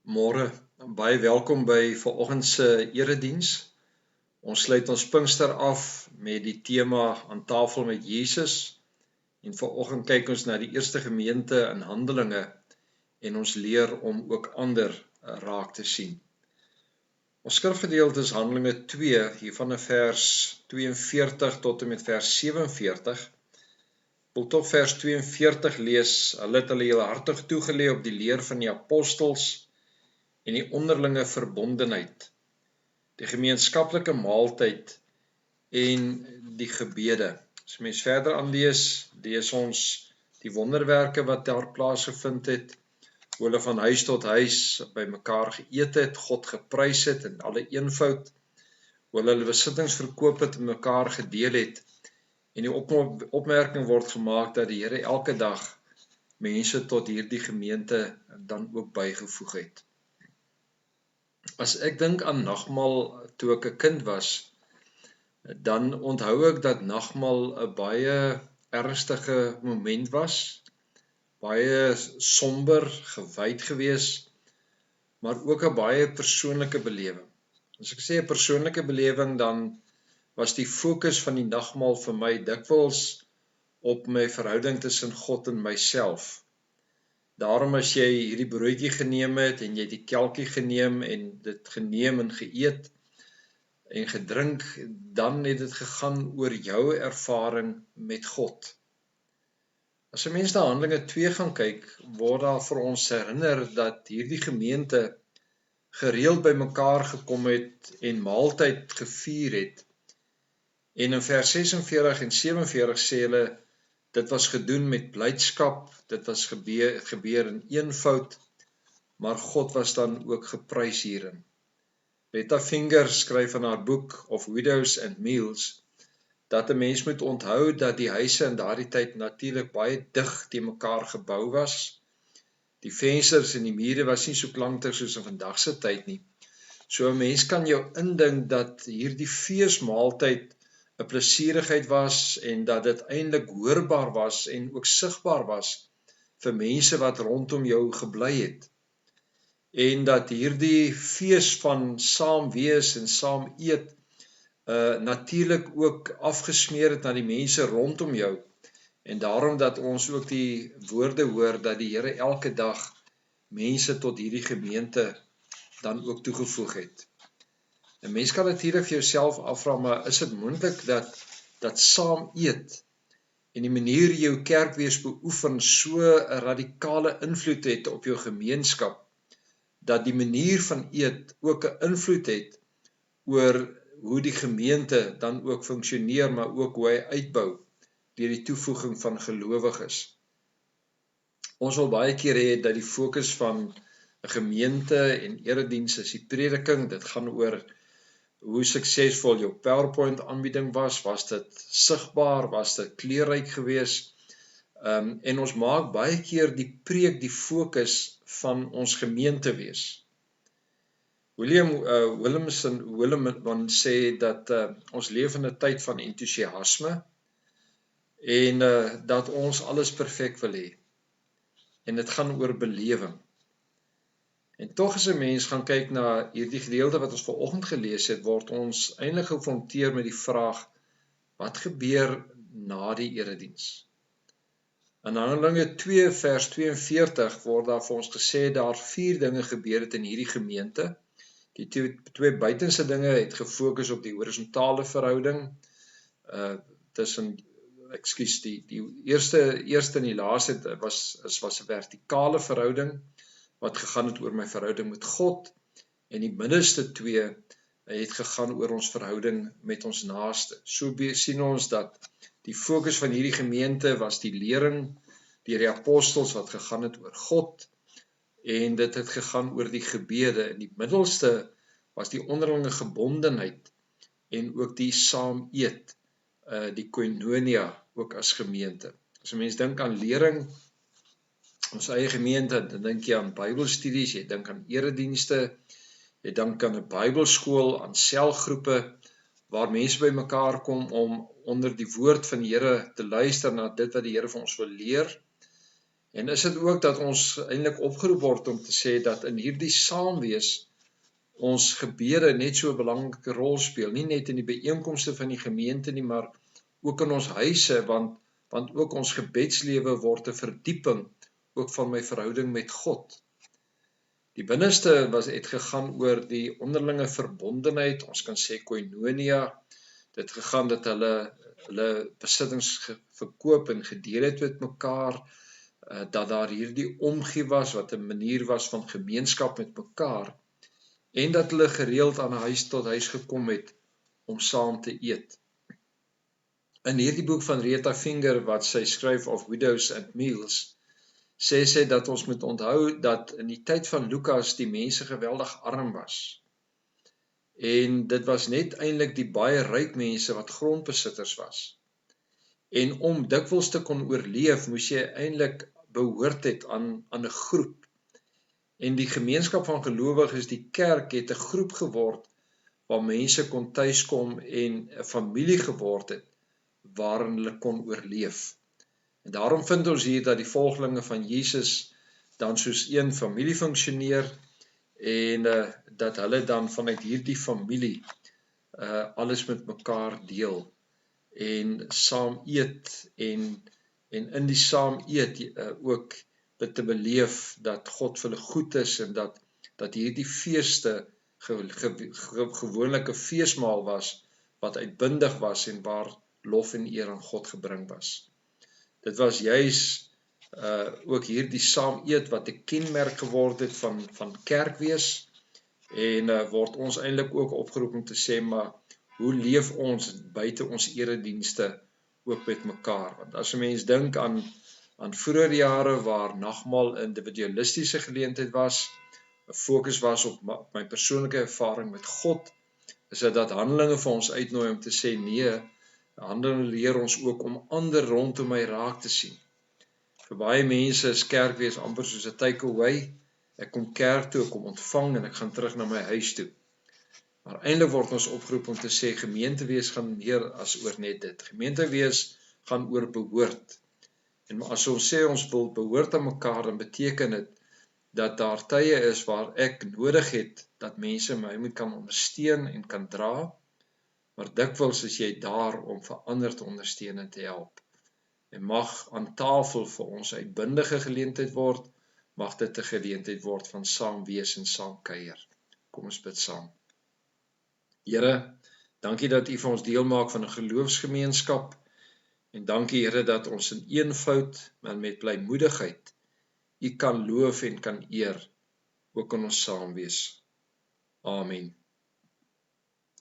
Môre, baie welkom by vanoggend se erediens. Ons sluit ons Pinkster af met die tema aan tafel met Jesus. En vanoggend kyk ons na die eerste gemeente in Handelinge en ons leer om ook ander raak te sien. Ons skrifgedeelte is Handelinge 2, hiervan vers 42 tot en met vers 47. Ek wil tog vers 42 lees. Hulle het hulle heel hartig toegelê op die leer van die apostels en die onderlinge verbondenheid, die gemeenskaplike maaltyd en die gebede. As mens verder aanlees, lees ons die wonderwerke wat daar plaasgevind het, hoe hulle van huis tot huis by mekaar geëet het, God geprys het in alle eenvoud, hoe hulle besittings verkoop het en mekaar gedeel het, en die opmerking word gemaak dat die Here elke dag mense tot hierdie gemeente dan ook bygevoeg het. As ek dink aan nagmaal toe ek 'n kind was, dan onthou ek dat nagmaal 'n baie ernstige moment was, baie somber, gewyd gewees, maar ook 'n baie persoonlike belewing. As ek sê 'n persoonlike belewing, dan was die fokus van die nagmaal vir my dikwels op my verhouding tussen God en myself. Daarom as jy hierdie broodjie geneem het en jy die kelkie geneem en dit geneem en geëet en gedrink, dan het dit gegaan oor jou ervaring met God. As 'n mens na Handelinge 2 gaan kyk, word daar vir ons herinner dat hierdie gemeente gereeld by mekaar gekom het en maaltyd gevier het. En in vers 46 en 47 sê hulle, dit was gedoen met blydskap, dit was gebeur in eenvoud, maar God was dan ook geprys hierin. Retta Finger skryf in haar boek Of Widows and Meals, dat 'n mens moet onthou dat die huise in daardie tyd natuurlik baie dig te mekaar gebou was. Die vensters en die mure was nie so klantig soos in vandag se tyd nie. So 'n mens kan jou indink dat hierdie feesmaaltyd 'n plesierigheid was en dat dit eintlik hoorbaar was en ook sigbaar was vir mense wat rondom jou gebly het. En dat hierdie fees van saam wees en saam eet natuurlik ook afgesmeer het na die mense rondom jou. En daarom dat ons ook die woorde hoor dat die Here elke dag mense tot hierdie gemeente dan ook toegevoeg het. 'n Mens kan natuurlik vir jouself afvra, maar is dit moontlik dat saam eet en die manier jou kerkwees beoefen so 'n radikale invloed het op jou gemeenskap, dat die manier van eet ook 'n invloed het oor hoe die gemeente dan ook funksioneer, maar ook hoe hy uitbou deur die toevoeging van gelowiges. Ons wil baie keer hê dat die fokus van 'n gemeente en erediens is die prediking. Dit gaan oor hoe suksesvol jou PowerPoint aanbieding was dit sigbaar, was dit kleurryk geweest, en ons maak baie keer die preek die fokus van ons gemeente wees. William Willimon sê dat ons leef in 'n tyd van entoesiasme en dat ons alles perfek wil hê. En dit gaan oor belewing. En tog as 'n mens gaan kyk na hierdie gedeelte wat ons vanoggend gelees het, word ons eintlik gekonfronteer met die vraag, wat gebeur na die erediens? In Handelinge 2 vers 42 word daar vir ons gesê daar 4 dinge gebeur het in hierdie gemeente. Die twee buitenste dinge het gefokus op die horisontale verhouding tussen, die eerste en die laaste was 'n vertikale verhouding wat gegaan het oor my verhouding met God, en die middelste 2 het gegaan oor ons verhouding met ons naaste. So sien ons dat die fokus van hierdie gemeente was die lering deur die apostels wat gegaan het oor God, en dit het gegaan oor die gebede. In die middelste was die onderlinge gebondenheid en ook die saam eet, die koinonia ook as gemeente. As 'n mens dink aan lering, ons eie gemeente, dan dink jy aan Bybelstudies, jy dink aan eredienste, jy dink aan 'n Bybelskool, aan selgroepe, waar mense by mekaar kom om onder die woord van die Here te luister na dit wat die Here vir ons wil leer. En is dit ook dat ons eintlik opgeroep word om te sê dat in hierdie saamwees ons gebede net so 'n belangrike rol speel, nie net in die byeenkomste van die gemeente nie, maar ook in ons huise, want ook ons gebedslewe word 'n verdieping ook van my verhouding met God. Die binneste het gegaan oor die onderlinge verbondenheid, ons kan sê koinonia, dit gegaan dat hulle besittings verkoop en gedeel het met mekaar, dat daar hierdie omgee was wat 'n manier was van gemeenskap met mekaar, en dat hulle gereeld aan huis tot huis gekom het om saam te eet. In hierdie boek van Rita Finger wat sy skryf of Widows and Meals, sê sy dat ons moet onthou dat in die tyd van Lukas die mense geweldig arm was. En dit was net eintlik die baie ryk mense wat grondbesitters was. En om dikwels te kon oorleef, moes jy eintlik behoort het aan 'n groep. En die gemeenskap van gelowiges, die kerk, het 'n groep geword waar mense kon tuiskom en 'n familie geword het waarin hulle kon oorleef. En daarom vind ons hier dat die volgelinge van Jesus dan soos een familie funksioneer en dat hulle dan vanuit hierdie familie alles met mekaar deel en saam eet en in die saam eet ook te beleef dat God vir hulle goed is en dat hierdie feeste gewoonlik 'n feesmaal was wat uitbundig was en waar lof en eer aan God gebring was. Dit was juis ook hierdie saam eet wat 'n kenmerk geword het van kerkwees en word ons eintlik ook opgeroep om te sê, maar hoe leef ons buite ons eredienste ook met mekaar? Want as 'n mens dink aan vroeër jare waar nagmaal 'n individualistiese geleentheid was, 'n fokus was op my persoonlike ervaring met God, is dit dat Handelinge vir ons uitnooi om te sê nee, Handelinge leer ons ook om ander rondom my raak te sien. Vir baie mense is kerkwees amper soos 'n takeaway. Ek kom kerk toe, ek kom ontvang en ek gaan terug na my huis toe. Maar eintlik word ons opgeroep om te sê gemeentewees gaan meer as oor net dit. Gemeentewees gaan oor behoort. En as ons sê ons wil behoort aan mekaar, dan beteken dit dat daar tye is waar ek nodig het dat mense my moet kan ondersteun en kan dra, maar dikwels is jy daar om vir ander te ondersteun en te help. En mag aan tafel vir ons uitbundige geleentheid word, mag dit 'n geleentheid word van saam wees en saam kuier. Kom ons bid saam. Here, dankie dat U vir ons deel maak van 'n geloofsgemeenskap, en dankie Here dat ons in eenvoud, maar met blymoedigheid U kan loof en kan eer, ook in ons saam wees. Amen.